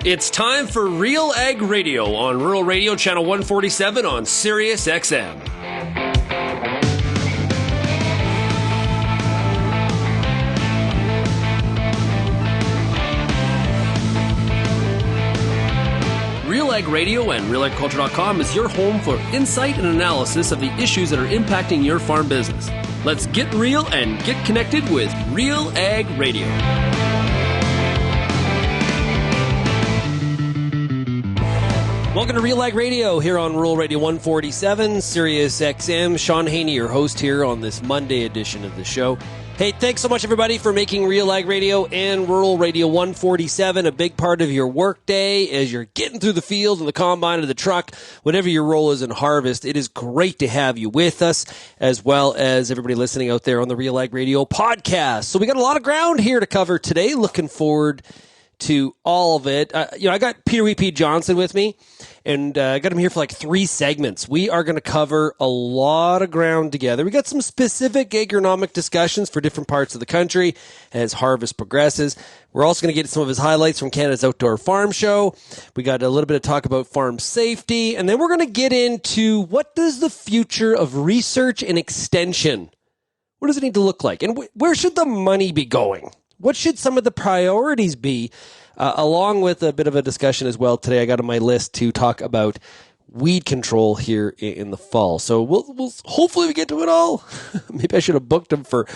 It's time for RealAg Radio on Rural Radio Channel 147 on Sirius XM. RealAg Radio and RealAgriculture.com is your home for insight and analysis of the issues that are impacting your farm business. Let's get real and get connected with RealAg Radio. Welcome to RealAg Radio here on Rural Radio 147, Sirius XM. Shaun Haney, your host here on this Monday edition of the show. Hey, thanks so much, everybody, for making RealAg Radio and Rural Radio 147 a big part of your workday as you're getting through the field and the combine or the truck, whatever your role is in harvest. It is great to have you with us, as well as everybody listening out there on the RealAg Radio podcast. So we got a lot of ground here to cover today. Looking forward to all of it. I got Peter W.P. Johnson with me, and I got him here for like 3 segments. We are going to cover a lot of ground together. We got some specific agronomic discussions for different parts of the country as harvest progresses. We're also going to get some of his highlights from Canada's Outdoor Farm Show. We got a little bit of talk about farm safety, and then we're going to get into what does the future of research and extension, what does it need to look like, and where should the money be going? What should some of the priorities be, along with a bit of a discussion as well today I got on my list to talk about weed control here in the fall. So we'll hopefully we get to it all. Maybe I should have booked them for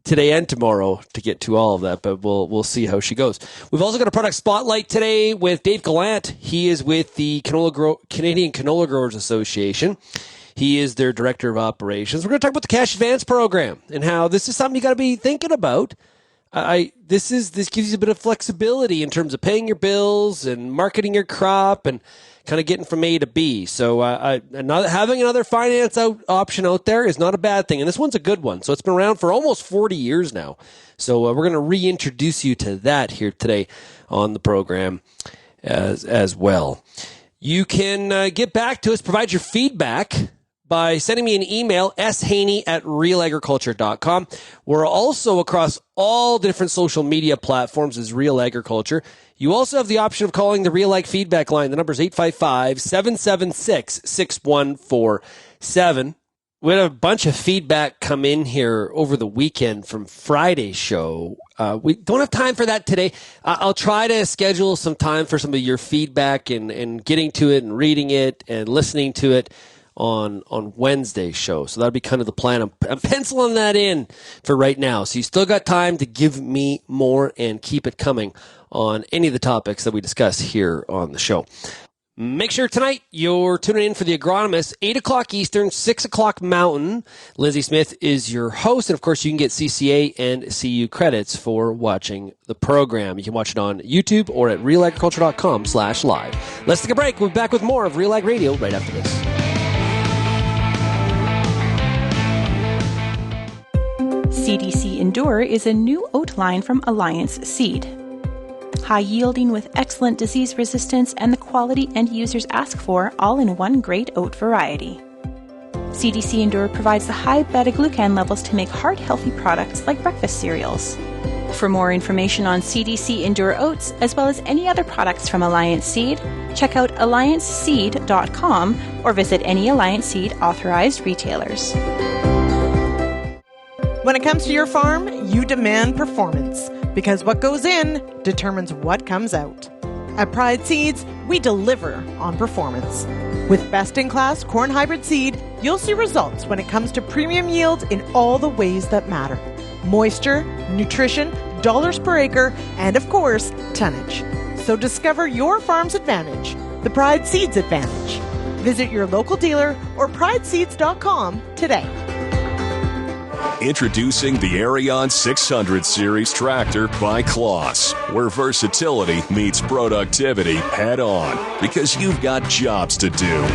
today and tomorrow to get to all of that, but we'll see how she goes. We've also got a product spotlight today with Dave Gallant. He is with the Canadian Canola Growers Association. He is their director of operations. We're going to talk about the cash advance program and how this is something you got to be thinking about. This gives you a bit of flexibility in terms of paying your bills and marketing your crop and kind of getting from A to B. So having another finance option out there is not a bad thing, and this one's a good one. So it's been around for almost 40 years now. So we're going to reintroduce you to that here today on the program as well. You can get back to us, provide your feedback by sending me an email, shaney@realagriculture.com. We're also across all different social media platforms as Real Agriculture. You also have the option of calling the RealAg feedback line. The number is 855-776-6147. We had a bunch of feedback come in here over the weekend from Friday's show. We don't have time for that today. I'll try to schedule some time for some of your feedback and getting to it and reading it and listening to it on Wednesday's show. So that'll be kind of the plan. I'm penciling that in for right now. So you still got time to give me more and keep it coming on any of the topics that we discuss here on the show. Make sure tonight you're tuning in for The Agronomist, 8 o'clock Eastern, 6 o'clock Mountain. Lindsay Smith is your host. And, of course, you can get CCA and CU credits for watching the program. You can watch it on YouTube or at realagriculture.com/live. Let's take a break. We'll be back with more of RealAg Radio right after this. CDC Endure is a new oat line from Alliance Seed. High yielding with excellent disease resistance and the quality end users ask for, all in one great oat variety. CDC Endure provides the high beta-glucan levels to make heart-healthy products like breakfast cereals. For more information on CDC Endure oats, as well as any other products from Alliance Seed, check out allianceseed.com or visit any Alliance Seed authorized retailers. When it comes to your farm, you demand performance, because what goes in determines what comes out. At Pride Seeds, we deliver on performance. With best-in-class corn hybrid seed, you'll see results when it comes to premium yields in all the ways that matter. Moisture, nutrition, dollars per acre, and of course, tonnage. So discover your farm's advantage, the Pride Seeds advantage. Visit your local dealer or prideseeds.com today. Introducing the Arion 600 Series tractor by Claas, where versatility meets productivity head on, because you've got jobs to do.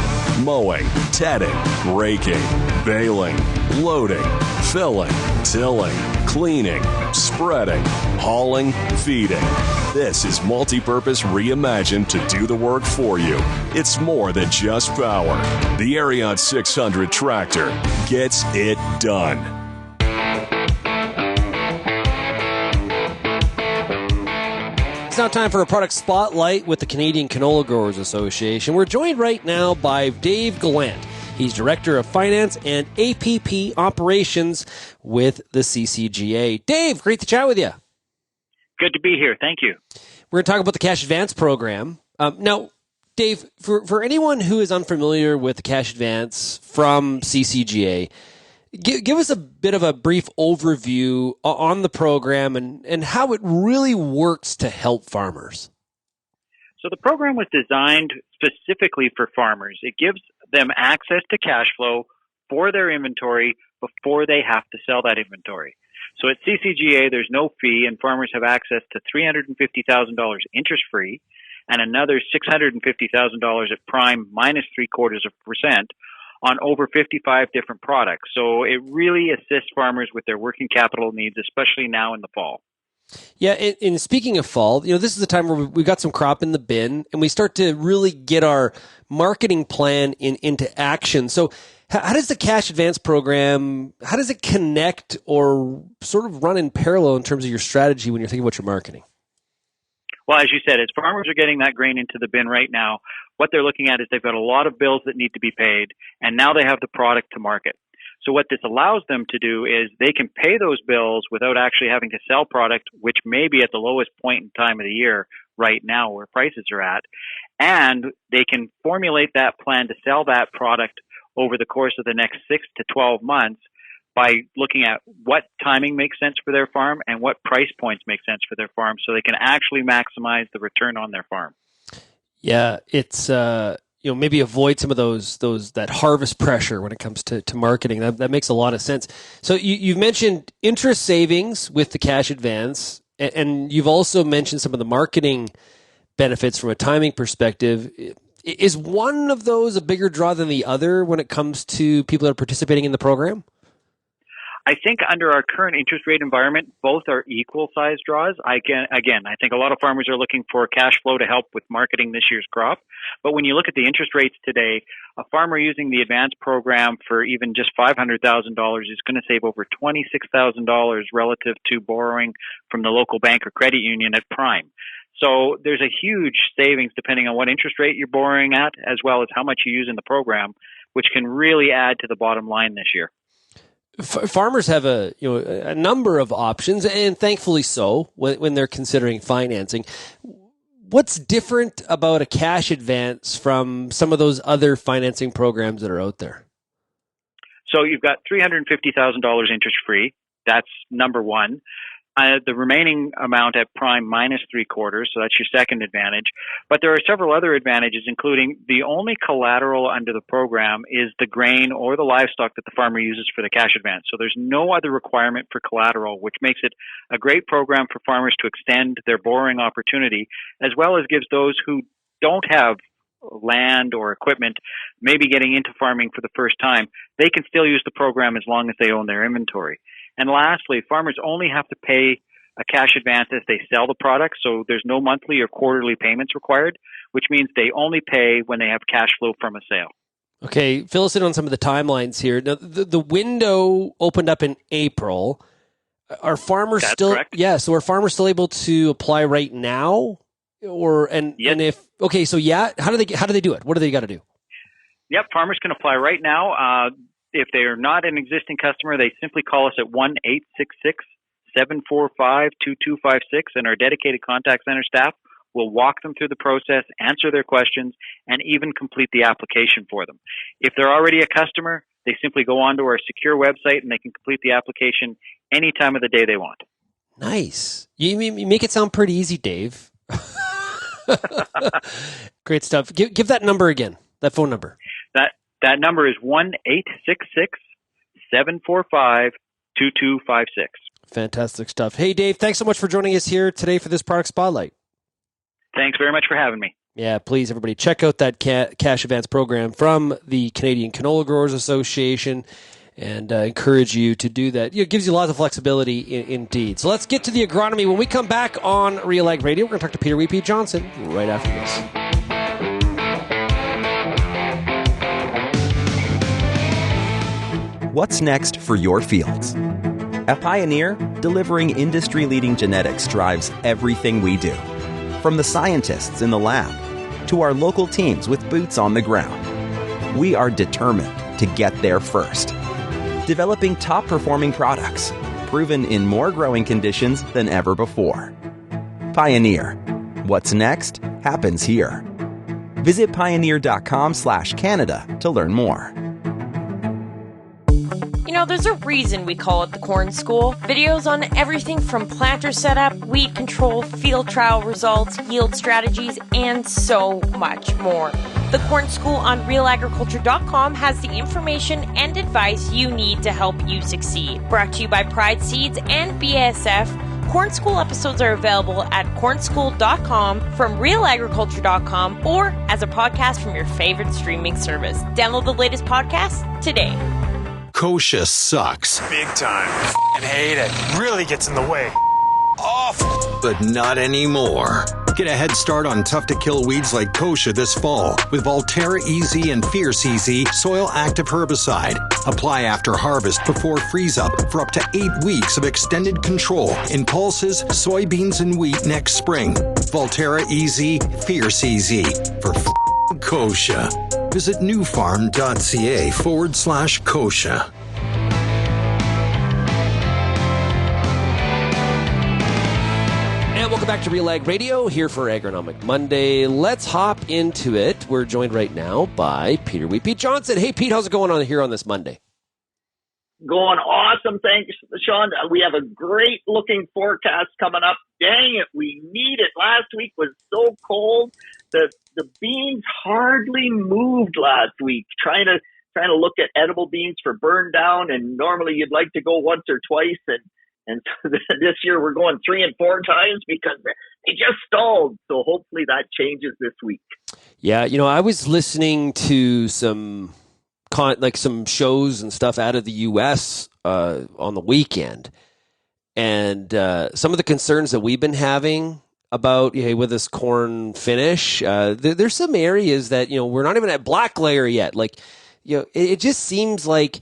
Mowing, tedding, raking, baling, loading, filling, tilling, cleaning, spreading, hauling, feeding. This is multi-purpose reimagined to do the work for you. It's more than just power. The Arion 600 tractor gets it done. now time for a product spotlight with the Canadian Canola Growers Association. We're joined right now by Dave Gallant. He's Director of Finance and APP Operations with the CCGA. Dave, great to chat with you. Good to be here. Thank you. We're going to talk about the Cash Advance program. Now, Dave, for anyone who is unfamiliar with the Cash Advance from CCGA, give us a bit of a brief overview on the program and how it really works to help farmers. So the program was designed specifically for farmers. It gives them access to cash flow for their inventory before they have to sell that inventory. So at CCGA, there's no fee, and farmers have access to $350,000 interest-free and another $650,000 at prime minus 0.75% on over 55 different products. So it really assists farmers with their working capital needs, especially now in the fall. Yeah, and speaking of fall, this is the time where we've got some crop in the bin, and we start to really get our marketing plan into action. So how does the Cash Advance program, how does it connect or sort of run in parallel in terms of your strategy when you're thinking about your marketing? Well, as you said, as farmers are getting that grain into the bin right now, what they're looking at is they've got a lot of bills that need to be paid, and now they have the product to market. So what this allows them to do is they can pay those bills without actually having to sell product, which may be at the lowest point in time of the year right now where prices are at, and they can formulate that plan to sell that product over the course of the next 6 to 12 months by looking at what timing makes sense for their farm and what price points make sense for their farm so they can actually maximize the return on their farm. Yeah, it's maybe avoid some of that harvest pressure when it comes to marketing. That makes a lot of sense. So you've mentioned interest savings with the Cash Advance, and you've also mentioned some of the marketing benefits from a timing perspective. Is one of those a bigger draw than the other when it comes to people that are participating in the program? I think under our current interest rate environment, both are equal size draws. I think a lot of farmers are looking for cash flow to help with marketing this year's crop. But when you look at the interest rates today, a farmer using the advance program for even just $500,000 is going to save over $26,000 relative to borrowing from the local bank or credit union at prime. So there's a huge savings depending on what interest rate you're borrowing at, as well as how much you use in the program, which can really add to the bottom line this year. Farmers have a number of options, and thankfully so, when they're considering financing. What's different about a Cash Advance from some of those other financing programs that are out there? So you've got $350,000 interest-free. That's number one. The remaining amount at prime minus 0.75%, so that's your second advantage. But there are several other advantages, including the only collateral under the program is the grain or the livestock that the farmer uses for the Cash Advance. So there's no other requirement for collateral, which makes it a great program for farmers to extend their borrowing opportunity, as well as gives those who don't have land or equipment, maybe getting into farming for the first time, they can still use the program as long as they own their inventory. And lastly, farmers only have to pay a cash advance as they sell the product, so there's no monthly or quarterly payments required, which means they only pay when they have cash flow from a sale. Okay, fill us in on some of the timelines here. Now, the window opened up in April. Are farmers That's still? correct. Yeah, so are farmers still able to apply right now? Yes. How do they do it? What do they got to do? Yep, farmers can apply right now. If they are not an existing customer, they simply call us at 1-866-745-2256, and our dedicated contact center staff will walk them through the process, answer their questions, and even complete the application for them. If they're already a customer, they simply go onto our secure website and they can complete the application any time of the day they want. Nice. You make it sound pretty easy, Dave. Great stuff. Give that number again, that phone number. That number is 1-866-745-2256. Fantastic stuff. Hey, Dave, thanks so much for joining us here today for this Product Spotlight. Thanks very much for having me. Yeah, please, everybody, check out that Cash Advance program from the Canadian Canola Growers Association, and encourage you to do that. It gives you lots of flexibility indeed. So let's get to the agronomy. When we come back on RealAg Radio, we're going to talk to Peter Weepy Johnson right after this. What's next for your fields? At Pioneer, delivering industry-leading genetics drives everything we do. From the scientists in the lab to our local teams with boots on the ground, we are determined to get there first. Developing top-performing products, proven in more growing conditions than ever before. Pioneer. What's next happens here. Visit pioneer.com/Canada to learn more. You know, there's a reason we call it the Corn School. Videos on everything from planter setup, weed control, field trial results, yield strategies, and so much more. The Corn School on RealAgriculture.com has the information and advice you need to help you succeed. Brought to you by Pride Seeds and BASF, Corn School episodes are available at cornschool.com, from realagriculture.com, or as a podcast from your favorite streaming service. Download the latest podcast today. Kochia sucks. Big time. And hate it. Really gets in the way. Awful. But not anymore. Get a head start on tough-to-kill weeds like kochia this fall with Volterra EZ and Fierce EZ soil-active herbicide. Apply after harvest before freeze-up for up to 8 weeks of extended control in pulses, soybeans, and wheat next spring. Volterra EZ, Fierce EZ for kochia. Visit newfarm.ca/kochia. And welcome back to RealAg Radio, here for Agronomic Monday. Let's hop into it. We're joined right now by Peter Pete Johnson. Hey, Pete, how's it going on here on this Monday? Going awesome. Thanks, Shaun. We have a great looking forecast coming up. Dang it, we need it. Last week was so cold. The beans hardly moved last week. Trying to look at edible beans for burn down, and normally you'd like to go once or twice, and so this year we're going 3 and 4 times because they just stalled. So hopefully that changes this week. Yeah, you know, I was listening to some shows and stuff out of the U.S. On the weekend, and some of the concerns that we've been having about with this corn finish, there's some areas that we're not even at black layer yet. Like it just seems like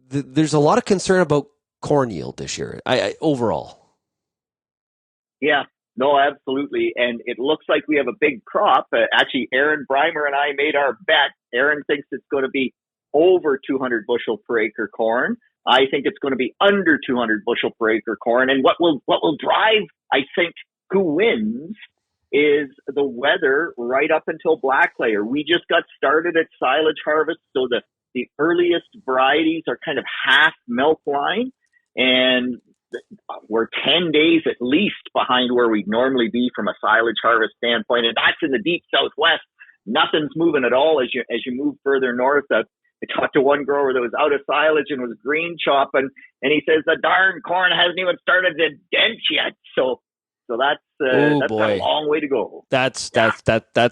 there's a lot of concern about corn yield this year. Overall. Yeah. No, absolutely. And it looks like we have a big crop. Actually, Aaron Breimer and I made our bet. Aaron thinks it's going to be over 200 bushel per acre corn. I think it's going to be under 200 bushel per acre corn. And what will drive, I think, who wins is the weather right up until black layer. We just got started at silage harvest, so the earliest varieties are kind of half milk line, and we're 10 days at least behind where we'd normally be from a silage harvest standpoint, and that's in the deep southwest. Nothing's moving at all as you move further north. I talked to one grower that was out of silage and was green chopping, and he says the darn corn hasn't even started to dent yet. So that's a long way to go. That's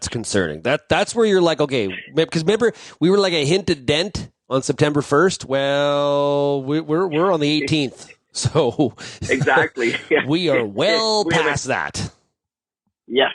concerning. That's where you're like, okay, because remember we were like a hinted dent on September 1st. Well, we're on the 18th, so exactly. Yeah. We are well past that. Yes.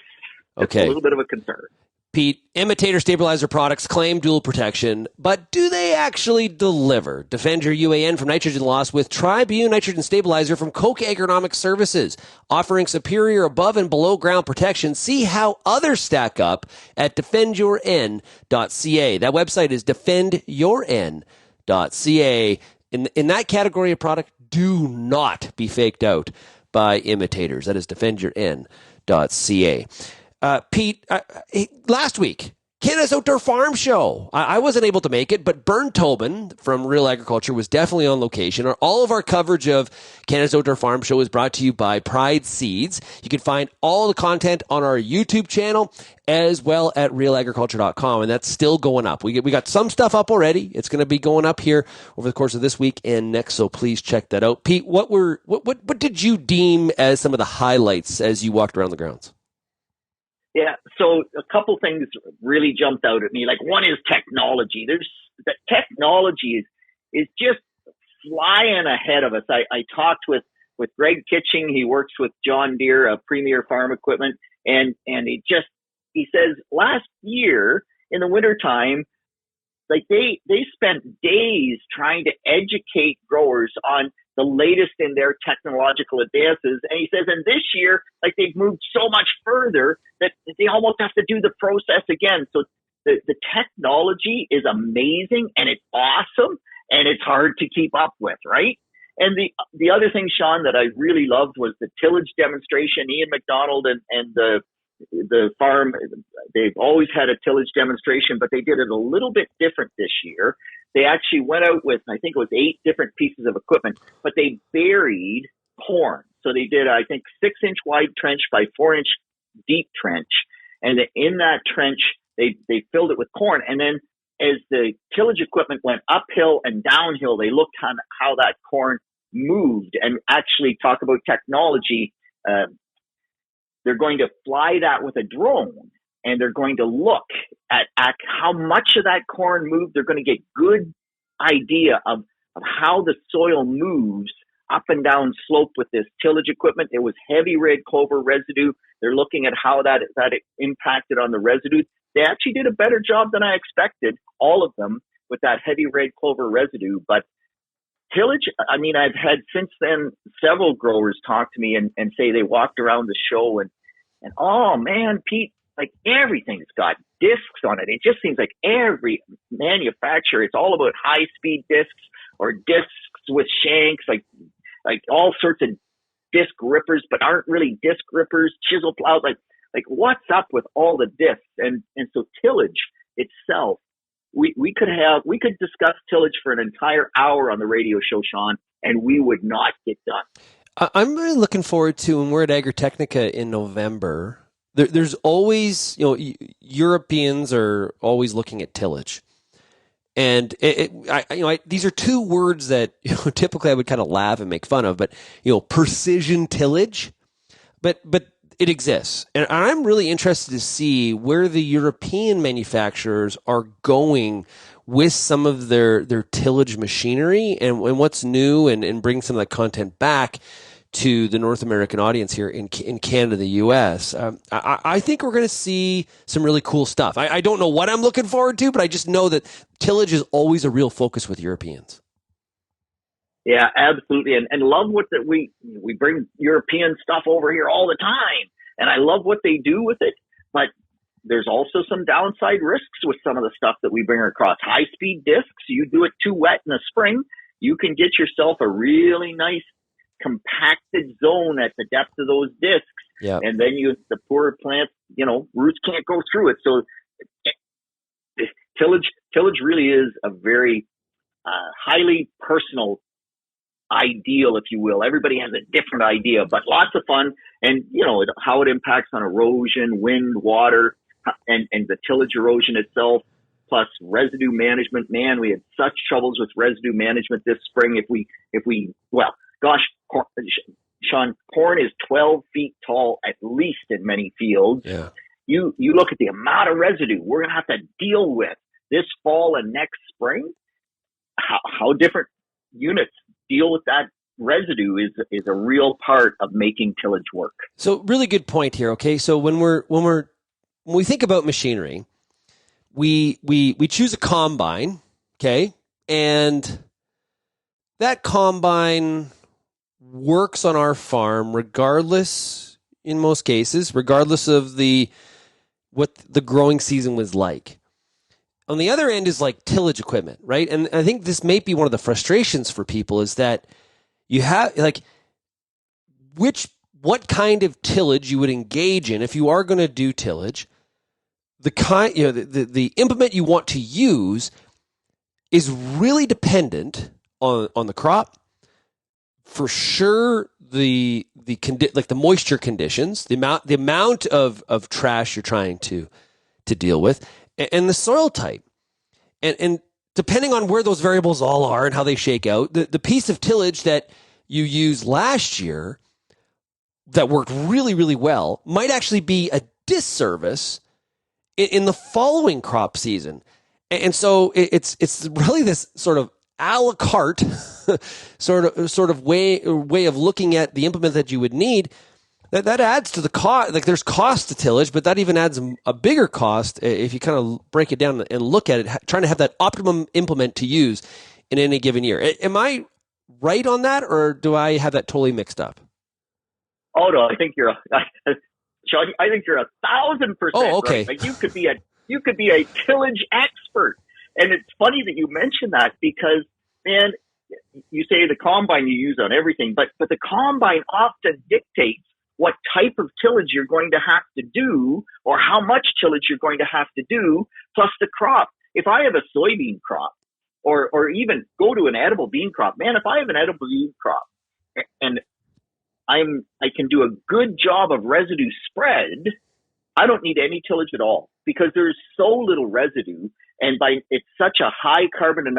Okay. It's a little bit of a concern. Pete, imitator stabilizer products claim dual protection, but do they actually deliver? Defend your UAN from nitrogen loss with Tribune Nitrogen Stabilizer from Koch Agronomic Services, offering superior above and below ground protection. See how others stack up at defendyourn.ca. That website is defendyourn.ca. In that category of product, do not be faked out by imitators. That is defendyourn.ca. Pete, last week, Canada's Outdoor Farm Show. I wasn't able to make it, but Bern Tobin from Real Agriculture was definitely on location. All of our coverage of Canada's Outdoor Farm Show is brought to you by Pride Seeds. You can find all the content on our YouTube channel as well at realagriculture.com, and that's still going up. We got some stuff up already. It's going to be going up here over the course of this week and next, so please check that out. Pete, what did you deem as some of the highlights as you walked around the grounds? Yeah, so a couple things really jumped out at me. Like, one is technology. The technology is just flying ahead of us. I talked with Greg Kitching. He works with John Deere, Premier Farm Equipment, and he says last year in the wintertime, like they spent days trying to educate growers on the latest in their technological advances. And he says, and this year, like they've moved so much further that they almost have to do the process again. So the technology is amazing and it's awesome and it's hard to keep up with, right? And the other thing, Shaun, that I really loved was the tillage demonstration. Ian McDonald and the farm, they've always had a tillage demonstration, but they did it a little bit different this year. They actually went out with, I think it was 8 different pieces of equipment, but they buried corn. So they did, I think, 6-inch wide trench by 4-inch deep trench. And in that trench, they filled it with corn. And then as the tillage equipment went uphill and downhill, they looked on how that corn moved and actually talk about technology. They're going to fly that with a drone, and they're going to look at how much of that corn moved. They're going to get good idea of how the soil moves up and down slope with this tillage equipment. It was heavy red clover residue. They're looking at how that impacted on the residue. They actually did a better job than I expected, all of them, with that heavy red clover residue. But tillage, I mean, I've had since then several growers talk to me and say they walked around the show and oh man, Pete, like everything's got discs on it. It just seems like every manufacturer, it's all about high speed discs or discs with shanks, like all sorts of disc rippers, but aren't really disc rippers, chisel plows, like what's up with all the discs? And so tillage itself, we could discuss tillage for an entire hour on the radio show, Shaun, and we would not get done. I'm really looking forward to, when we're at Agritechnica in November, there's always, Europeans are always looking at tillage. And these are two words that typically I would kind of laugh and make fun of, but precision tillage, but it exists. And I'm really interested to see where the European manufacturers are going with some of their tillage machinery and what's new and bring some of that content back to the North American audience here in Canada, the U.S. I think we're going to see some really cool stuff. I don't know what I'm looking forward to, but I just know that tillage is always a real focus with Europeans. Yeah, absolutely. And love what that we bring European stuff over here all the time. And I love what they do with it. But there's also some downside risks with some of the stuff that we bring across. High speed discs, you do it too wet in the spring, you can get yourself a really nice compacted zone at the depth of those discs. Yeah. And then the poor plants, roots can't go through it. So tillage really is a very highly personal ideal, if you will. Everybody has a different idea, but lots of fun. And, how it impacts on erosion, wind, water, and the tillage erosion itself, plus residue management. Man, we had such troubles with residue management this spring. Shaun, corn is 12 feet tall, at least in many fields. Yeah. You look at the amount of residue we're going to have to deal with this fall and next spring. How different units deal with that residue is a real part of making tillage work. So really good point here. Okay. So when we think about machinery, we choose a combine. Okay. And that combine works on our farm regardless, in most cases, regardless of what the growing season was like. On the other end is like tillage equipment, right? And I think this may be one of the frustrations for people is that you have what kind of tillage you would engage in if you are going to do tillage. The implement you want to use is really dependent on the crop. For sure, the moisture conditions, the amount of trash you're trying to deal with, and the soil type, and depending on where those variables all are and how they shake out, the piece of tillage that you used last year that worked really, really well might actually be a disservice in the following crop season. And so it's really this sort of a la carte sort of way of looking at the implement that you would need. That adds to the cost. Like there's cost to tillage, but that even adds a bigger cost if you kind of break it down and look at it, trying to have that optimum implement to use in any given year. Am I right on that, or do I have that totally mixed up? Oh no, I think you're Shaun, I think you're 1,000% okay. right. Like you could be a tillage expert. And it's funny that you mentioned that because, man, you say the combine you use on everything, but the combine often dictates what type of tillage you're going to have to do or how much tillage you're going to have to do, plus the crop. If I have a soybean crop or even go to an edible bean crop, man, if I have an edible bean crop and I can do a good job of residue spread, I don't need any tillage at all because there's so little residue, and it's such a low carbon to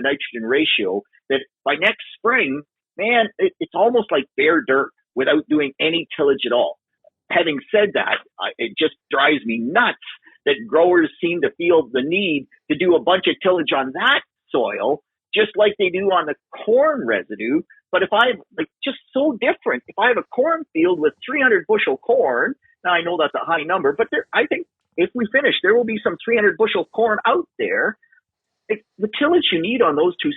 nitrogen ratio that by next spring, man, it's almost like bare dirt without doing any tillage at all. Having said that, it just drives me nuts that growers seem to feel the need to do a bunch of tillage on that soil, just like they do on the corn residue. But if just so different, if I have a cornfield with 300 bushel corn, now I know that's a high number, but I think if we finish, there will be some 300 bushel corn out there. The tillage you need on those two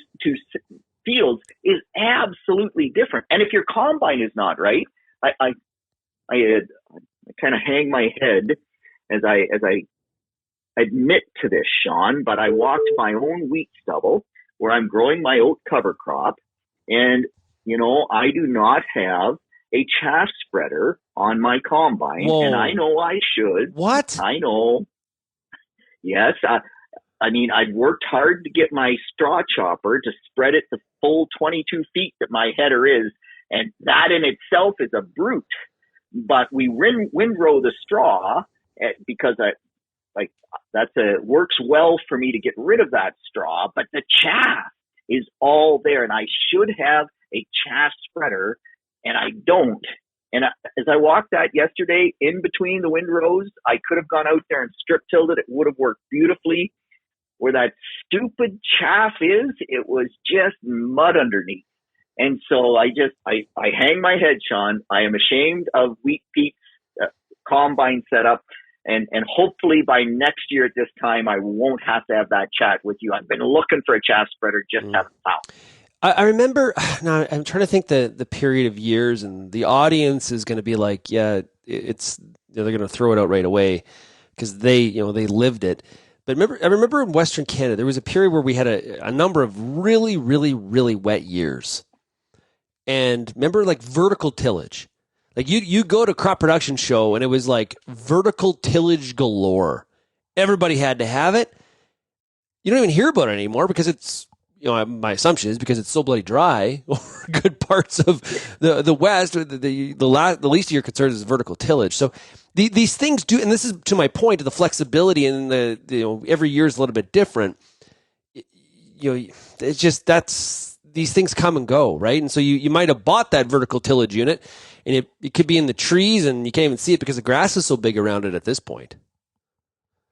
fields is absolutely different. And if your combine is not right, I kind of hang my head as I admit to this, Shaun, but I walked my own wheat stubble where I'm growing my oat cover crop, and I do not have a chaff spreader on my combine. Whoa. And I know I should. What? I know. Yes. I've worked hard to get my straw chopper to spread it the full 22 feet that my header is. And that in itself is a brute. But we windrow the straw because works well for me to get rid of that straw. But the chaff is all there. And I should have a chaff spreader, and I don't. And as I walked that yesterday in between the windrows, I could have gone out there and strip tilled it. It would have worked beautifully. Where that stupid chaff is, it was just mud underneath. And so I hang my head, Shaun. I am ashamed of Wheat Pete's combine setup. And hopefully by next year at this time, I won't have to have that chat with you. I've been looking for a chaff spreader, just haven't found. I remember, now I'm trying to think the period of years, and the audience is going to be like, yeah, it's they're going to throw it out right away because they lived it. But I remember in Western Canada, there was a period where we had a number of really, really, really wet years. And remember, like vertical tillage. Like you go to crop production show and it was like vertical tillage galore. Everybody had to have it. You don't even hear about it anymore because it's, my assumption is because it's so bloody dry, or good parts of the West, the least of your concerns is vertical tillage. So these things do, and this is to my point of the flexibility, and every year is a little bit different. It's just these things come and go, right? And so you might have bought that vertical tillage unit, and it could be in the trees, and you can't even see it because the grass is so big around it at this point.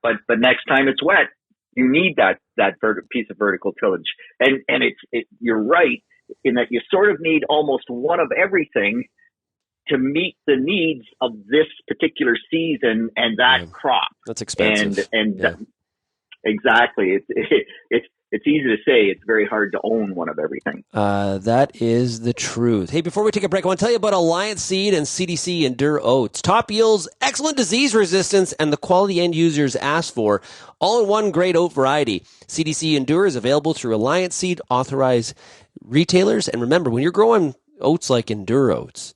But next time it's wet, you need that piece of vertical tillage, and you're right in that you sort of need almost one of everything to meet the needs of this particular season and that crop. That's expensive. Exactly. It's easy to say. It's very hard to own one of everything. That is the truth. Hey, before we take a break, I want to tell you about Alliance Seed and CDC Endure Oats. Top yields, excellent disease resistance, and the quality end users ask for. All in one great oat variety. CDC Endure is available through Alliance Seed authorized retailers. And remember, when you're growing oats like Endure Oats,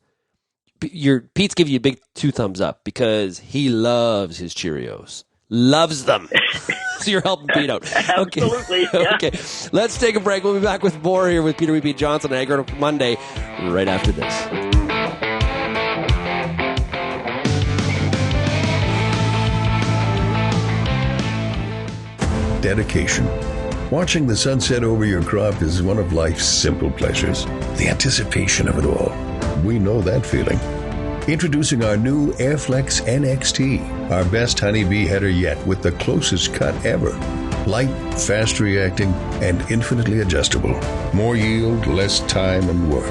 Pete's give you a big 2 thumbs up because he loves his Cheerios. Loves them. So you're helping Pete out. Okay. Absolutely. Yeah. Okay. Let's take a break. We'll be back with more here with Peter Wheat Johnson on Agronomic Monday right after this. Dedication. Watching the sunset over your crop is one of life's simple pleasures. The anticipation of it all. We know that feeling. Introducing our new Airflex NXT, our best honeybee header yet with the closest cut ever. Light, fast reacting, and infinitely adjustable. More yield, less time and work.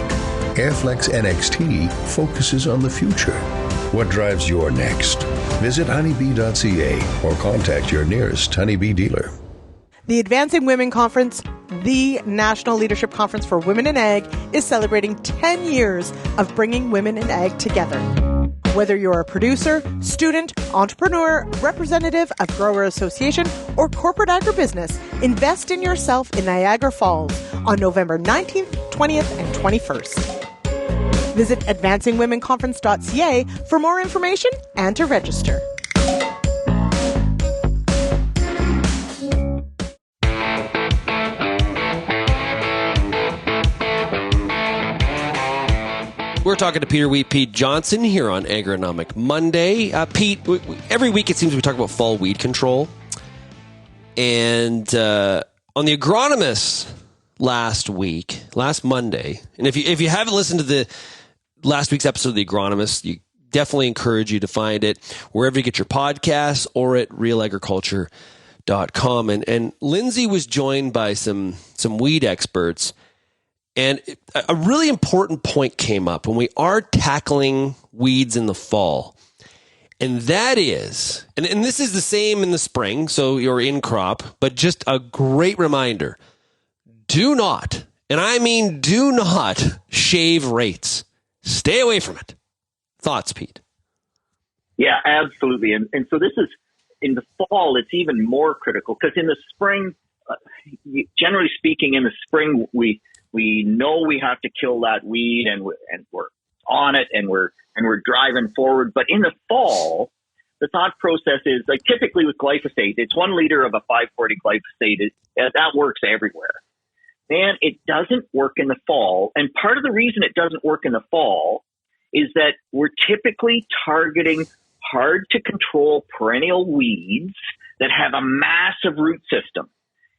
Airflex NXT focuses on the future. What drives your next? Visit honeybee.ca or contact your nearest honeybee dealer. The Advancing Women Conference, the National Leadership Conference for Women in Ag, is celebrating 10 years of bringing women in ag together. Whether you're a producer, student, entrepreneur, representative of Grower Association, or corporate agribusiness, invest in yourself in Niagara Falls on November 19th, 20th, and 21st. Visit advancingwomenconference.ca for more information and to register. We're talking to Peter Pete Johnson here on Agronomic Monday. Pete, every week it seems we talk about fall weed control. And on the agronomist last Monday, and if you haven't listened to the last week's episode of the agronomist, you definitely encourage you to find it wherever you get your podcasts or at RealAgriculture.com. And Lindsay was joined by some weed experts. And a really important point came up when we are tackling weeds in the fall. And that is, and this is the same in the spring, so you're in crop, but just a great reminder, do not, and I mean do not shave rates. Stay away from it. Thoughts, Pete? Yeah, absolutely. And so this is, in the fall, it's even more critical because in the spring, generally speaking, in the spring, we know we have to kill that weed and we're on it and we're driving forward. But in the fall, the thought process is like typically with glyphosate, it's 1 liter of a 540 glyphosate. That works everywhere. Man, it doesn't work in the fall. And part of the reason it doesn't work in the fall is that we're typically targeting hard to control perennial weeds that have a massive root system.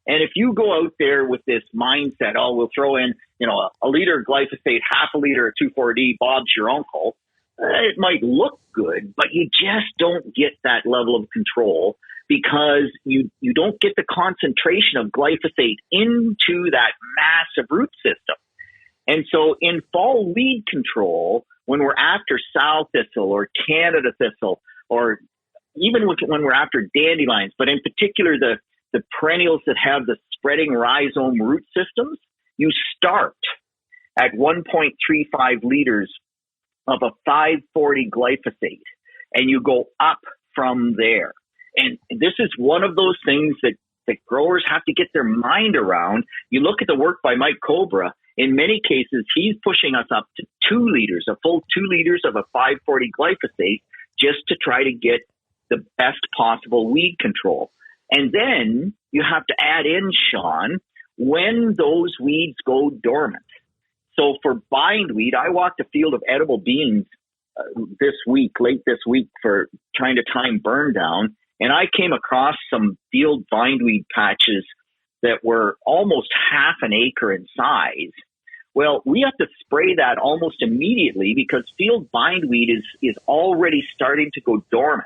And if you go out there with this mindset, oh, we'll throw in, a liter of glyphosate, half a liter of 2,4-D, Bob's your uncle, it might look good, but you just don't get that level of control because you don't get the concentration of glyphosate into that massive root system. And so in fall weed control, when we're after sow thistle or Canada thistle, or even when we're after dandelions, but in particular the perennials that have the spreading rhizome root systems, you start at 1.35 liters of a 540 glyphosate, and you go up from there. And this is one of those things that growers have to get their mind around. You look at the work by Mike Cobra, in many cases, he's pushing us up to 2 liters, a full 2 liters of a 540 glyphosate, just to try to get the best possible weed control. And then you have to add in, Shaun, when those weeds go dormant. So for bindweed, I walked a field of edible beans late this week, for trying to time burn down. And I came across some field bindweed patches that were almost half an acre in size. Well, we have to spray that almost immediately because field bindweed is already starting to go dormant.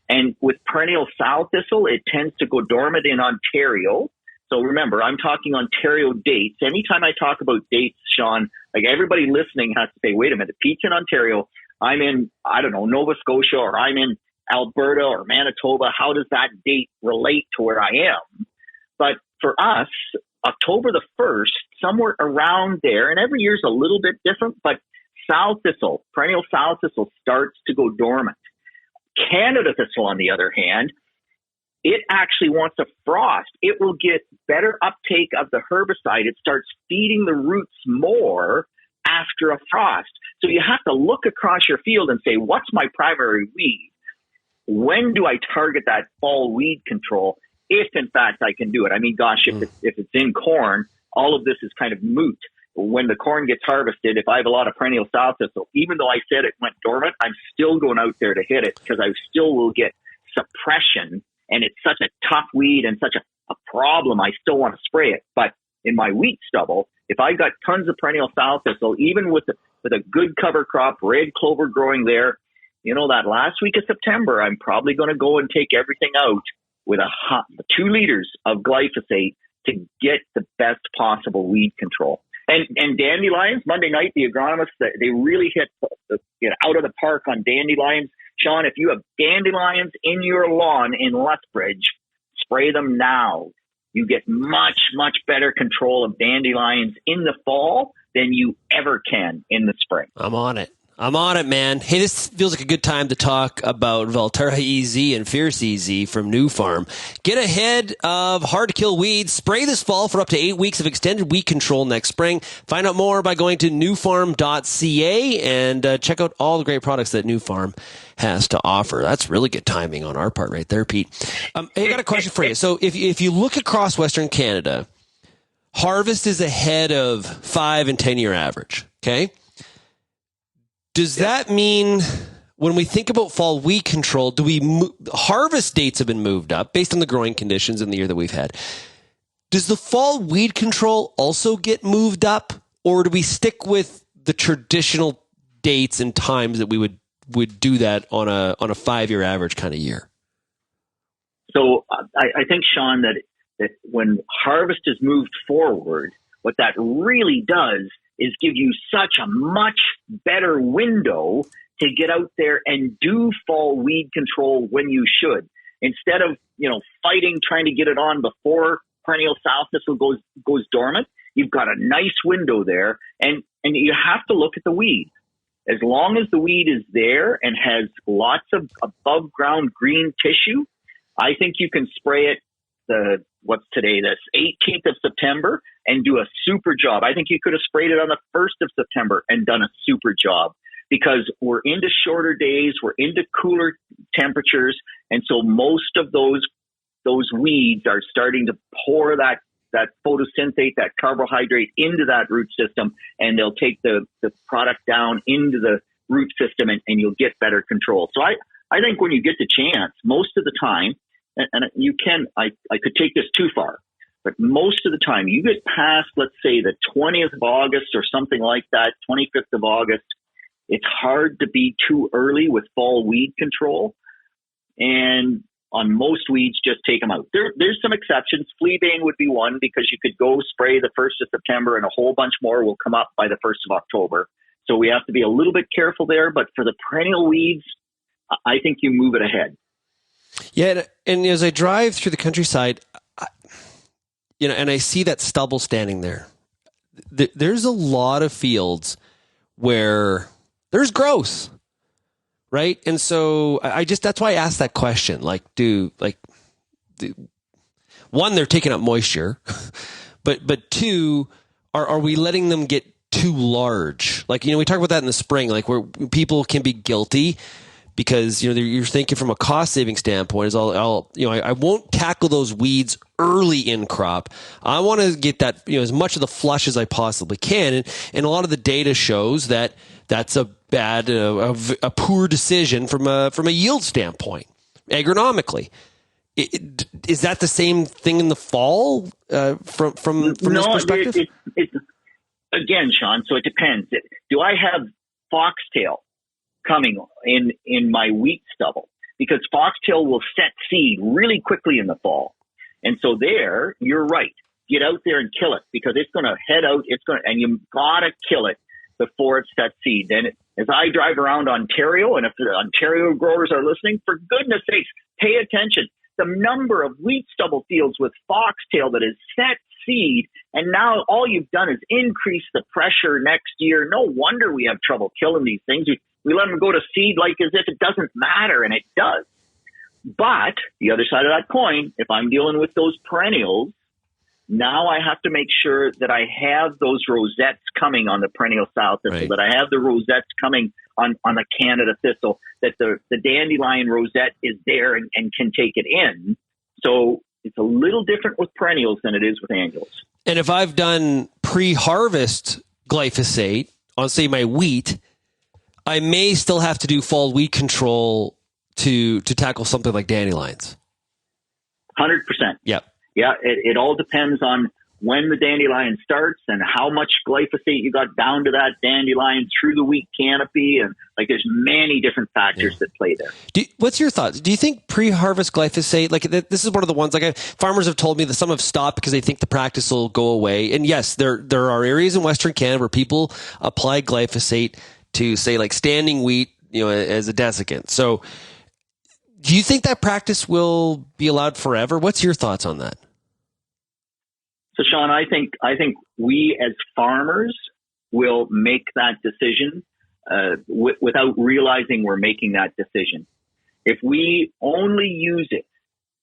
And with perennial sow thistle, it tends to go dormant in Ontario. So remember, I'm talking Ontario dates. Anytime I talk about dates, Shaun, like everybody listening has to say, wait a minute, Pete's in Ontario. I'm in, Nova Scotia, or I'm in Alberta or Manitoba. How does that date relate to where I am? But for us, October the 1st, somewhere around there, and every year is a little bit different, but sow thistle, perennial sow thistle starts to go dormant. Canada thistle, on the other hand, it actually wants a frost. It will get better uptake of the herbicide. It starts feeding the roots more after a frost. So you have to look across your field and say, what's my primary weed? When do I target that fall weed control? If in fact I can do it. I mean, gosh, if it's in corn, all of this is kind of moot. When the corn gets harvested, if I have a lot of perennial sow thistle, even though I said it went dormant, I'm still going out there to hit it because I still will get suppression. And it's such a tough weed and such a problem, I still want to spray it. But in my wheat stubble, if I got tons of perennial sow thistle, even with a good cover crop, red clover growing there, that last week of September, I'm probably going to go and take everything out with 2 liters of glyphosate to get the best possible weed control. And dandelions, Monday night, the agronomists, they really hit out of the park on dandelions. Shaun, if you have dandelions in your lawn in Lethbridge, spray them now. You get much, much better control of dandelions in the fall than you ever can in the spring. I'm on it, man. Hey, this feels like a good time to talk about Valterra EZ and Fierce EZ from New Farm. Get ahead of hard-to-kill weeds. Spray this fall for up to 8 weeks of extended weed control next spring. Find out more by going to newfarm.ca and check out all the great products that New Farm has to offer. That's really good timing on our part right there, Pete. Hey, I got a question for you. So if you look across Western Canada, harvest is ahead of 5 and 10-year average, okay? Does that mean when we think about fall weed control, harvest dates have been moved up based on the growing conditions in the year that we've had? Does the fall weed control also get moved up, or do we stick with the traditional dates and times that we would do that on a 5-year average kind of year? So I think, Shaun, that when harvest is moved forward, what that really does is give you such a much better window to get out there and do fall weed control when you should. Instead of, fighting, trying to get it on before perennial sow thistle goes dormant, you've got a nice window there, and you have to look at the weed. As long as the weed is there and has lots of above ground green tissue, I think you can spray it what's today, this 18th of September, and do a super job. I think you could have sprayed it on the 1st of September and done a super job, because we're into shorter days, we're into cooler temperatures, and so most of those weeds are starting to pour that photosynthate, that carbohydrate into that root system, and they'll take the product down into the root system, and you'll get better control. So I think when you get the chance, most of the time, and I could take this too far, but most of the time you get past, let's say, the 20th of August or something like that, 25th of August, it's hard to be too early with fall weed control. And on most weeds, just take them out. There's some exceptions. Fleabane would be one, because you could go spray the 1st of September and a whole bunch more will come up by the 1st of October. So we have to be a little bit careful there. But for the perennial weeds, I think you move it ahead. Yeah, and as I drive through the countryside, and I see that stubble standing there, there's a lot of fields where there's growth, right? And so that's why I asked that question. One, they're taking up moisture, but two, are we letting them get too large? We talk about that in the spring, where people can be guilty because you're thinking from a cost saving standpoint. I won't tackle those weeds early in crop. I want to get that as much of the flush as I possibly can, and a lot of the data shows that that's a poor decision from a yield standpoint, agronomically. Is that the same thing in the fall from this perspective? Again, Shaun, so it depends. Do I have foxtail coming in my wheat stubble? Because foxtail will set seed really quickly in the fall. And so there, you're right. Get out there and kill it, because it's going to head out. And you got to kill it before it sets seed. Then as I drive around Ontario, and if the Ontario growers are listening, for goodness sakes, pay attention. The number of wheat stubble fields with foxtail that is set seed, and now all you've done is increase the pressure next year. No wonder we have trouble killing these things. We let them go to seed as if it doesn't matter, and it does. But the other side of that coin, if I'm dealing with those perennials, now I have to make sure that I have those rosettes coming on the perennial sow thistle, right, that I have the rosettes coming on the Canada thistle, that the dandelion rosette is there and can take it in. So it's a little different with perennials than it is with annuals. And if I've done pre-harvest glyphosate on, say, my wheat, I may still have to do fall weed control to tackle something like dandelions. 100%. Yep. Yeah, it all depends on when the dandelion starts and how much glyphosate you got down to that dandelion through the wheat canopy. And there's many different factors that play there. What's your thoughts? Do you think pre-harvest glyphosate, this is one of the ones, farmers have told me that some have stopped because they think the practice will go away. And yes, there are areas in Western Canada where people apply glyphosate to, say, standing wheat, as a desiccant. So do you think that practice will be allowed forever? What's your thoughts on that? So, Shaun, I think we as farmers will make that decision without realizing we're making that decision. If we only use it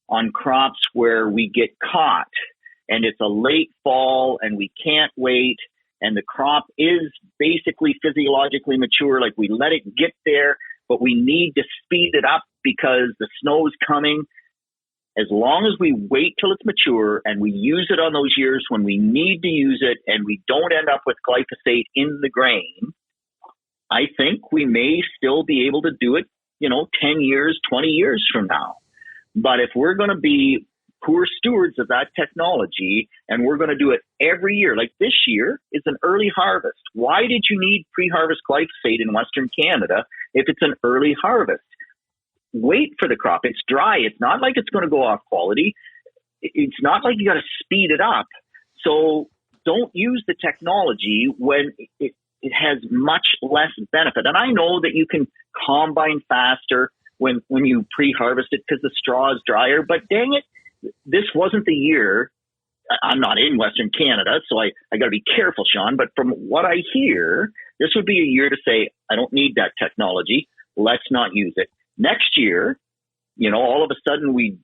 on crops where we get caught and it's a late fall and we can't wait and the crop is basically physiologically mature, like we let it get there, but we need to speed it up because the snow's coming. As long as we wait till it's mature and we use it on those years when we need to use it and we don't end up with glyphosate in the grain, I think we may still be able to do it, 10 years, 20 years from now. But if we're going to be poor stewards of that technology and we're going to do it every year, like this year is an early harvest. Why did you need pre-harvest glyphosate in Western Canada if it's an early harvest? Wait for the crop. It's dry. It's not like it's going to go off quality. It's not like you got to speed it up. So don't use the technology when it has much less benefit. And I know that you can combine faster when you pre-harvest it because the straw is drier, but dang it, this wasn't the year. I'm not in Western Canada, so I got to be careful, Shaun, but from what I hear, this would be a year to say, I don't need that technology. Let's not use it. Next year, all of a sudden we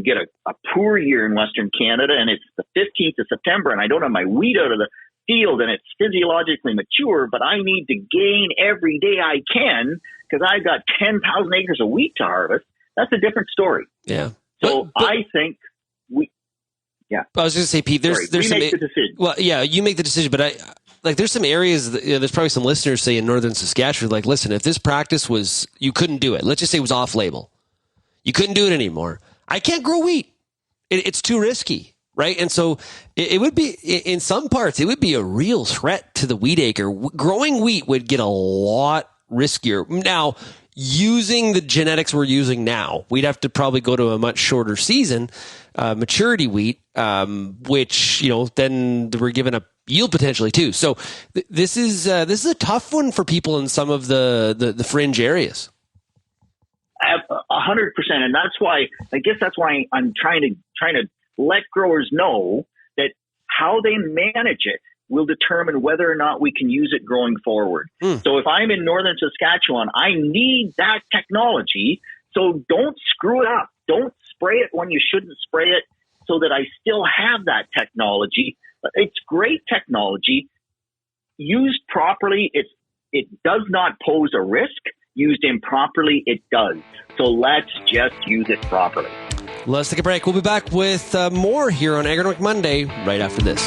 get a poor year in Western Canada and it's the 15th of September and I don't have my wheat out of the field and it's physiologically mature, but I need to gain every day I can because I've got 10,000 acres of wheat to harvest. That's a different story. Yeah. So I think I was going to say, Pete, there's we some, make the decision. Well, yeah, you make the decision, but there's some areas that, there's probably some listeners say in northern Saskatchewan, like, listen, if this practice was, you couldn't do it. Let's just say it was off label. You couldn't do it anymore. I can't grow wheat. It's too risky. Right. And so it would be, in some parts, it would be a real threat to the wheat acre. Growing wheat would get a lot riskier. Now, using the genetics we're using now, we'd have to probably go to a much shorter season, maturity wheat, which, then we're given a yield potentially too. So this is a tough one for people in some of the fringe areas. 100%. And that's why, I'm trying to let growers know that how they manage it will determine whether or not we can use it growing forward. So if I'm in northern Saskatchewan, I need that technology. So don't screw it up. Don't spray it when you shouldn't spray it so that I still have that technology. It's great technology. Used properly, it does not pose a risk. Used improperly, it does. So let's just use it properly. Let's take a break. We'll be back with more here on Agronomic Monday right after this.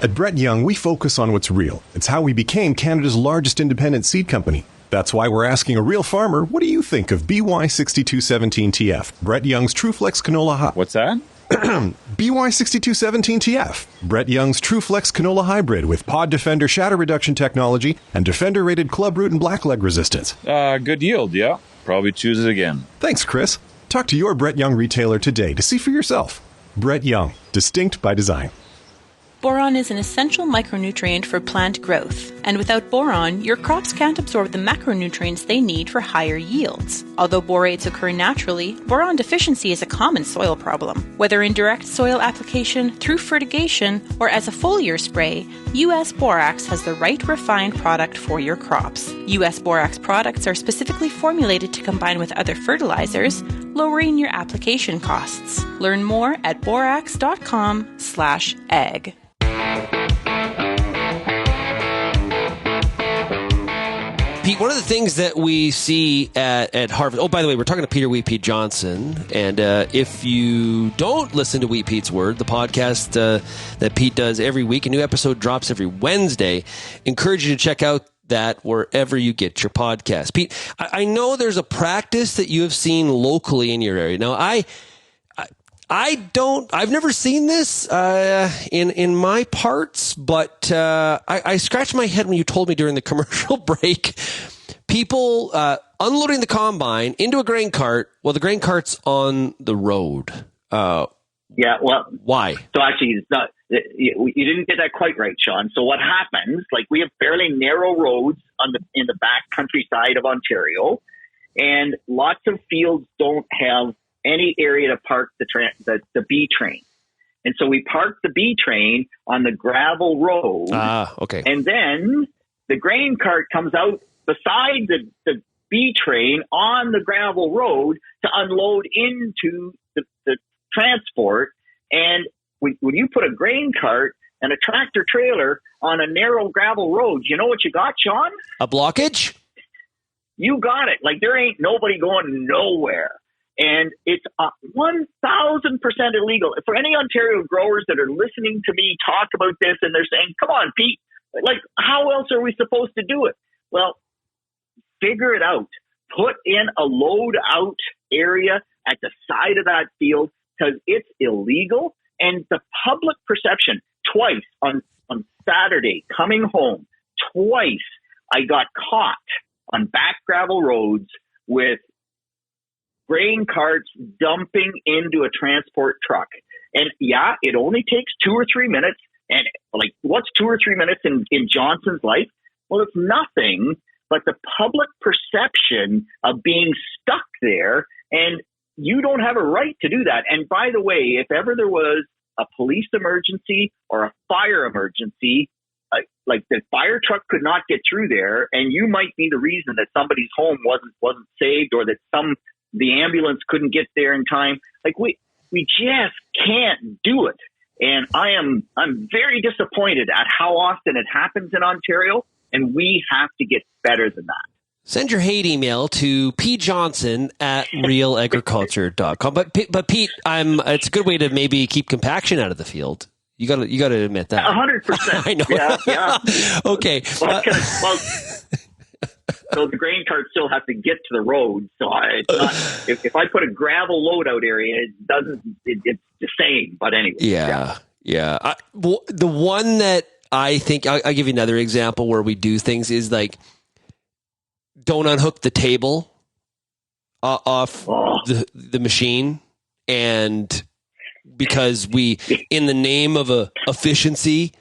At Brett Young, we focus on what's real. It's how we became Canada's largest independent seed company. That's why we're asking a real farmer, what do you think of BY6217TF, Brett Young's TrueFlex Canola Hybrid? What's that? BY6217TF, Brett Young's TrueFlex Canola Hybrid with Pod Defender shatter reduction technology and Defender-rated club root and blackleg resistance. Good yield, yeah. Probably choose it again. Thanks, Chris. Talk to your Brett Young retailer today to see for yourself. Brett Young, distinct by design. Boron is an essential micronutrient for plant growth, and without boron, your crops can't absorb the macronutrients they need for higher yields. Although borates occur naturally, boron deficiency is a common soil problem. Whether in direct soil application, through fertigation, or as a foliar spray, US Borax has the right refined product for your crops. US Borax products are specifically formulated to combine with other fertilizers, lowering your application costs. Learn more at borax.com/ag. Pete, one of the things that we see at Harvest, oh, by the way, we're talking to Peter Wheat Pete Johnson, and if you don't listen to Wheat Pete's Word, the podcast that Pete does every week, a new episode drops every Wednesday, encourage you to check out that wherever you get your podcast. Pete, I know there's a practice that you have seen locally in your area. Now, I've never seen this in my parts, but I scratched my head when you told me during the commercial break, people unloading the combine into a grain cart while the grain cart's on the road. Yeah, well, why? So actually, it's not. You didn't get that quite right, Shaun. So what happens? Like, we have fairly narrow roads in the back countryside of Ontario, and lots of fields don't have any area to park the B train. And so we parked the B train on the gravel road. Okay. And then the grain cart comes out beside the B train on the gravel road to unload into the transport. And when you put a grain cart and a tractor trailer on a narrow gravel road, you know what you got, Shaun? A blockage? You got it. Like, there ain't nobody going nowhere. And it's 1,000% illegal. For any Ontario growers that are listening to me talk about this and they're saying, come on, Pete, like, how else are we supposed to do it? Well, figure it out. Put in a load out area at the side of that field, because it's illegal. And the public perception, twice on Saturday coming home, twice I got caught on back gravel roads with grain carts dumping into a transport truck. And yeah, it only takes 2 or 3 minutes. And like, what's 2 or 3 minutes in Johnson's life? Well, it's nothing but the public perception of being stuck there. And you don't have a right to do that. And by the way, if ever there was a police emergency or a fire emergency, like the fire truck could not get through there, and you might be the reason that somebody's home wasn't saved, or that the ambulance couldn't get there in time. Like, we just can't do it. And I'm very disappointed at how often it happens in Ontario, and we have to get better than that. Send your hate email to pjohnson@realagriculture.com. But Pete, it's a good way to maybe keep compaction out of the field. You got to admit that. 100%. I know. Yeah. Okay. So the grain cart still has to get to the road. So if I put a gravel load out area, it's the same. But anyway. Yeah. The one that I think, I'll give you another example where we do things is like, don't unhook the table off the machine, and because we, in the name of efficiency,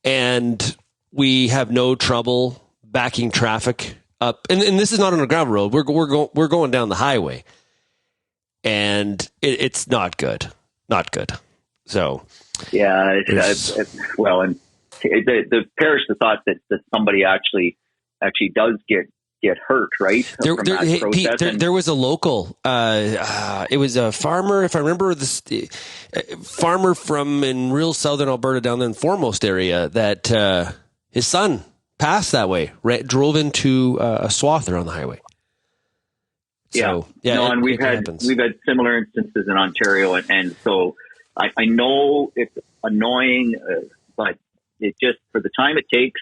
and we have no trouble backing traffic up, and this is not on a gravel road. We're going down the highway, and it's not good. So yeah, and the perish the thought that somebody actually does get hurt, right? Pete, there was a local, it was a farmer, if I remember this, farmer from in real southern Alberta down there in Foremost area, that his son passed that way, drove into a swather on the highway. So, and we've had similar instances in Ontario, and so I know it's annoying, but it just, for the time it takes,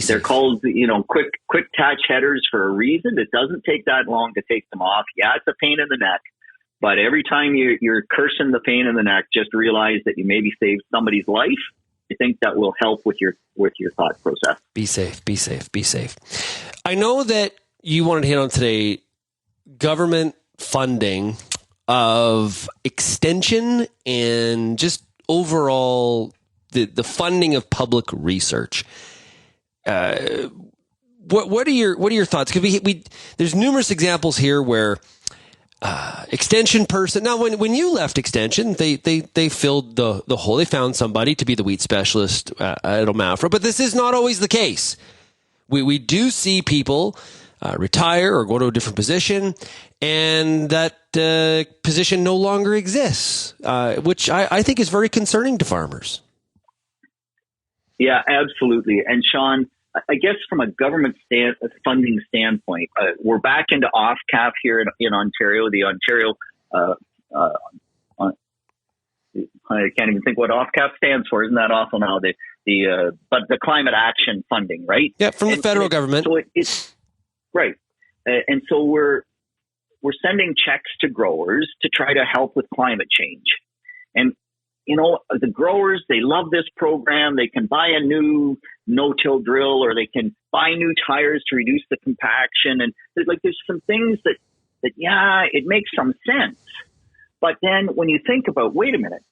they're called, quick catch headers for a reason. It doesn't take that long to take them off. Yeah, it's a pain in the neck, but every time you're cursing the pain in the neck, just realize that you maybe saved somebody's life. I think that will help with your thought process. Be safe. I know that you wanted to hit on today government funding of extension and just overall the funding of public research. What are your thoughts? Because there's numerous examples here where extension person. Now, when you left extension, they filled the hole. They found somebody to be the wheat specialist at Omafra, but this is not always the case. We do see people retire or go to a different position, and that position no longer exists, which I think is very concerning to farmers. Yeah, absolutely. And Shaun, I guess from a government funding standpoint, we're back into off-cap here in Ontario. The Ontario, I can't even think what off-cap stands for. Isn't that awful now? But the climate action funding, right? Yeah, from the federal government. So it's right. And so we're sending checks to growers to try to help with climate change. And the growers, they love this program. They can buy a new no-till drill, or they can buy new tires to reduce the compaction. And there's some things that it makes some sense. But then when you think about, wait a minute,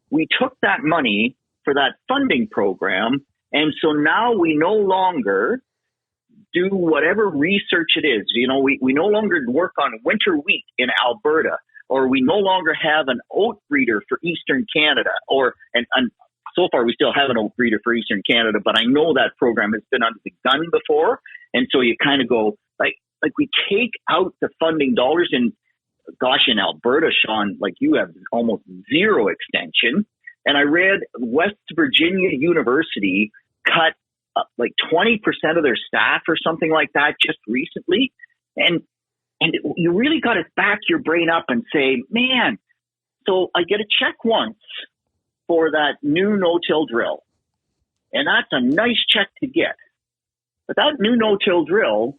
we took that money for that funding program, and so now we no longer do whatever research it is. You know, we no longer work on winter wheat in Alberta, or we no longer have an oat breeder for Eastern Canada, and so far we still have an oat breeder for Eastern Canada, but I know that program has been under the gun before. And so you kind of go, like we take out the funding dollars in Alberta, Shaun, like you have almost zero extension. And I read West Virginia University cut like 20% of their staff or something like that just recently. And you really got to back your brain up and say, man, so I get a check once for that new no-till drill. And that's a nice check to get. But that new no-till drill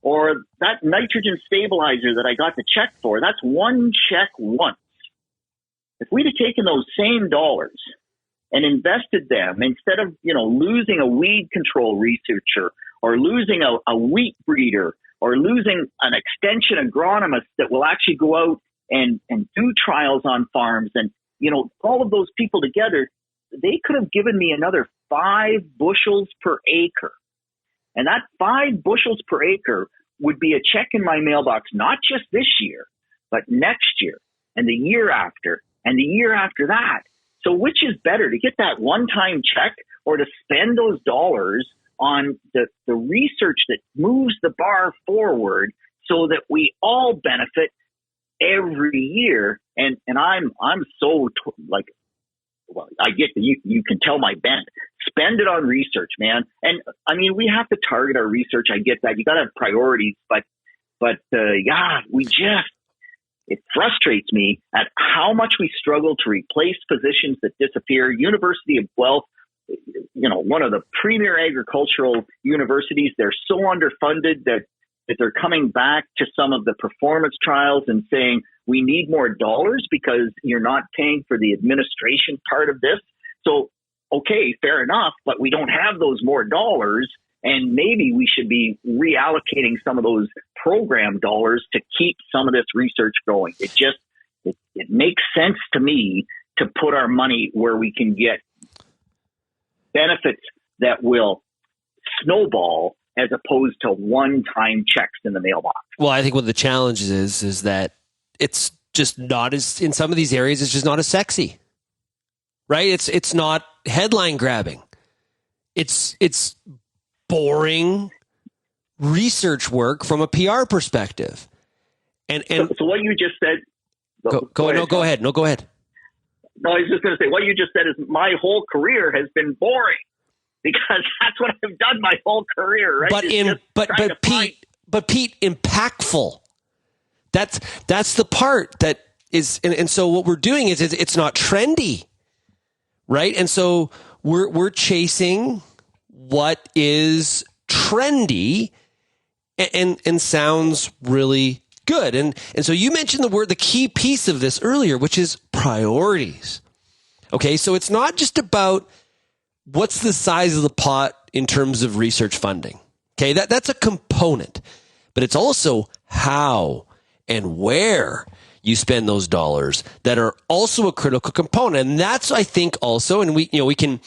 or that nitrogen stabilizer that I got the check for, that's one check once. If we'd have taken those same dollars and invested them instead of, losing a weed control researcher or losing a wheat breeder or losing an extension agronomist that will actually go out and do trials on farms and, all of those people together, they could have given me another 5 bushels per acre. And that 5 bushels per acre would be a check in my mailbox, not just this year, but next year and the year after and the year after that. So which is better, to get that one-time check or to spend those dollars on the research that moves the bar forward so that we all benefit every year? And I'm so I get you can tell my bent. Spend it on research, man. And I mean, we have to target our research. I get that. You got to have priorities, but it frustrates me at how much we struggle to replace positions that disappear. University of Guelph, one of the premier agricultural universities, they're so underfunded that they're coming back to some of the performance trials and saying, we need more dollars because you're not paying for the administration part of this. So, okay, fair enough, but we don't have those more dollars. And maybe we should be reallocating some of those program dollars to keep some of this research going. It makes sense to me to put our money where we can get benefits that will snowball as opposed to one-time checks in the mailbox. Well, I think one of the challenges is that it's just not as, in some of these areas, it's just not as sexy, right? It's not headline grabbing. It's boring research work from a PR perspective. And so what you just said. Go ahead. No, go ahead. No, I was just going to say, what you just said is my whole career has been boring because that's what I've done my whole career, right? But Pete, impactful. That's the part that is, and so what we're doing is it's not trendy, right? And so we're chasing what is trendy and sounds really good. And so you mentioned the key piece of this earlier, which is priorities. Okay. So it's not just about what's the size of the pot in terms of research funding. Okay. That's a component, but it's also how and where you spend those dollars that are also a critical component. And that's, I think, also, and we can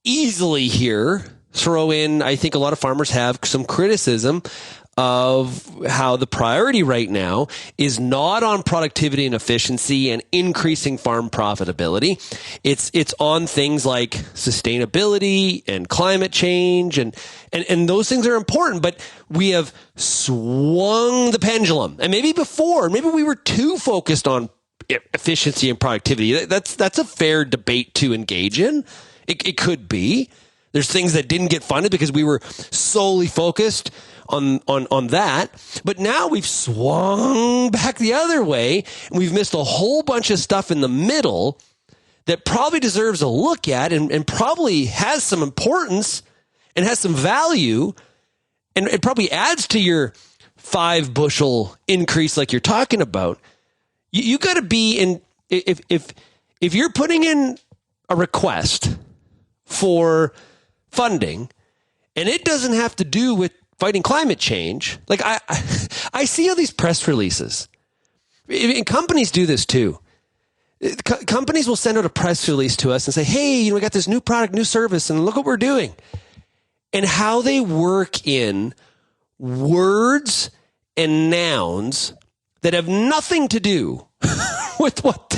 easily here throw in, I think a lot of farmers have some criticism of how the priority right now is not on productivity and efficiency and increasing farm profitability. It's on things like sustainability and climate change and those things are important, but we have swung the pendulum. And maybe we were too focused on efficiency and productivity. That's a fair debate to engage in. It could be. There's things that didn't get funded because we were solely focused on that. But now we've swung back the other way and we've missed a whole bunch of stuff in the middle that probably deserves a look at and probably has some importance and has some value. And it probably adds to your 5 bushel increase like you're talking about. You got to be in, if you're putting in a request for funding and it doesn't have to do with fighting climate change. Like I see all these press releases, and companies do this too. Companies will send out a press release to us and say, hey, we got this new product, new service, and look what we're doing. and how they work in words and nouns that have nothing to do with what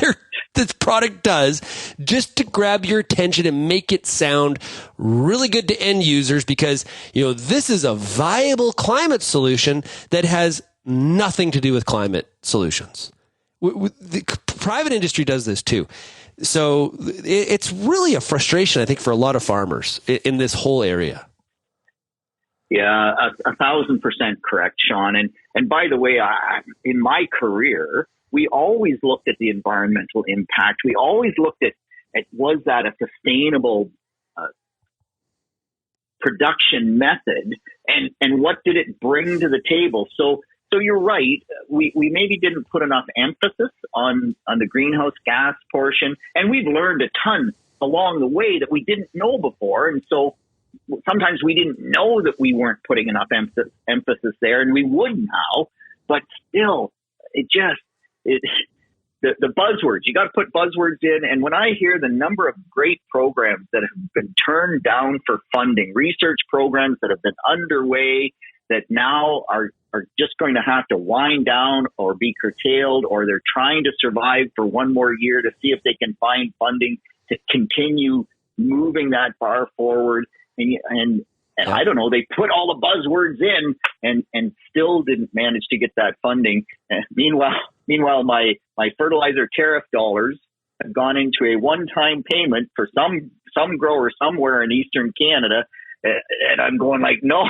this product does, just to grab your attention and make it sound really good to end users, because, this is a viable climate solution that has nothing to do with climate solutions. The private industry does this too. So it's really a frustration, I think, for a lot of farmers in this whole area. Yeah, 1,000% correct, Shaun. And by the way, in my career, we always looked at the environmental impact. We always looked at was that a sustainable production method, and what did it bring to the table? So you're right. We maybe didn't put enough emphasis on the greenhouse gas portion, and we've learned a ton along the way that we didn't know before. And so sometimes we didn't know that we weren't putting enough emphasis there, and we would now. But still, the buzzwords, you got to put buzzwords in. And when I hear the number of great programs that have been turned down for funding, research programs that have been underway that now are just going to have to wind down or be curtailed, or they're trying to survive for one more year to see if they can find funding to continue moving that bar forward. And I don't know, they put all the buzzwords in and still didn't manage to get that funding. Meanwhile, my fertilizer tariff dollars have gone into a one-time payment for some grower somewhere in Eastern Canada. And I'm going like, no,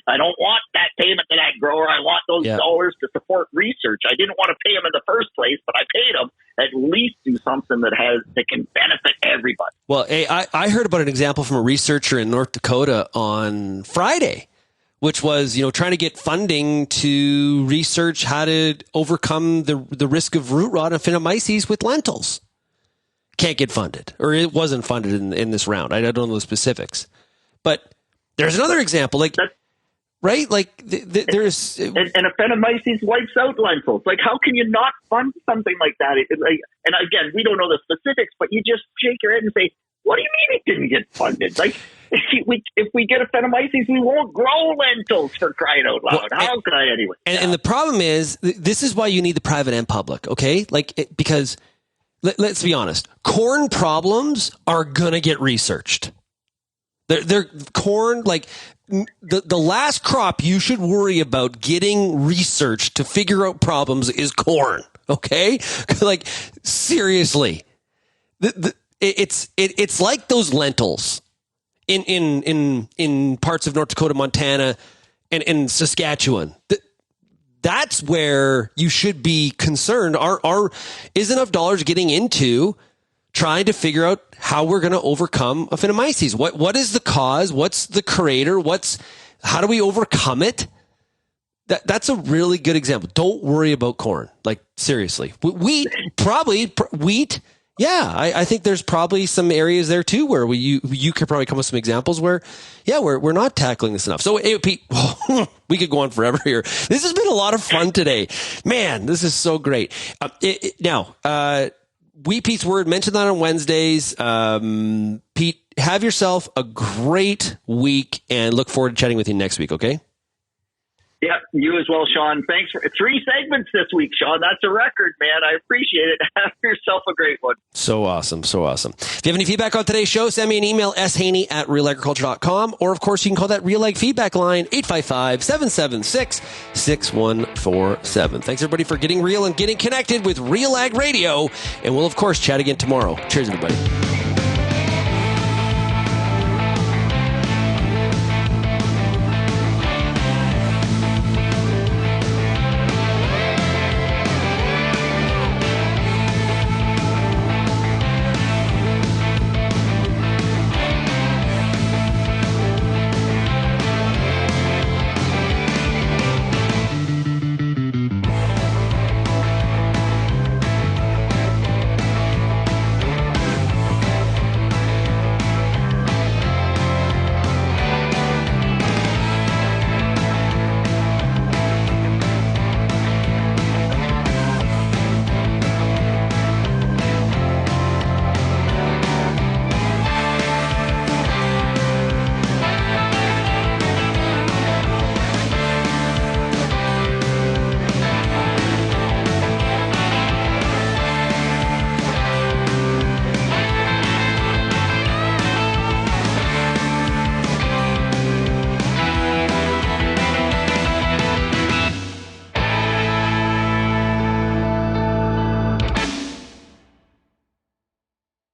I don't want that payment to that grower. I want those dollars to support research. I didn't want to pay them in the first place, but I paid them. At least do something that can benefit everybody. Well, hey, I heard about an example from a researcher in North Dakota on Friday, which was, trying to get funding to research how to overcome the risk of root rot and phenomyces with lentils. Can't get funded, or it wasn't funded in this round. I don't know the specifics, but there's another example, right? Like there's and a phenomyces wipes out lentils. Like, how can you not fund something like that? And again, we don't know the specifics, but you just shake your head and say, "What do you mean it didn't get funded?" Like, if we get a phenomyces, we won't grow lentils, for crying out loud. How could I anyway? And the problem is, this is why you need the private and public, okay? Because let's be honest, corn problems are gonna get researched. They're corn, like the last crop you should worry about getting researched to figure out problems is corn. Okay, like seriously, it's like those lentils in parts of North Dakota, Montana, and Saskatchewan. That's where you should be concerned. Is enough dollars getting into trying to figure out how we're going to overcome a phenomyces? What is the cause? What's the creator? How do we overcome it? That's a really good example. Don't worry about corn. Like, seriously. Wheat. Yeah, I think there's probably some areas there too where you could probably come with some examples where, we're not tackling this enough. So, hey, Pete, we could go on forever here. This has been a lot of fun today. Man, this is so great. Now, Wheat Pete's Word, mention that on Wednesdays. Pete, have yourself a great week and look forward to chatting with you next week, okay? Yeah, you as well, Shaun. Thanks for 3 segments this week, Shaun. That's a record, man. I appreciate it. Have yourself a great one. So awesome. So awesome. If you have any feedback on today's show, send me an email, shaney@realagriculture.com, or of course you can call that Real Ag feedback line, 855-776-6147. Thanks everybody for getting real and getting connected with Real Ag Radio. And we'll of course chat again tomorrow. Cheers, everybody.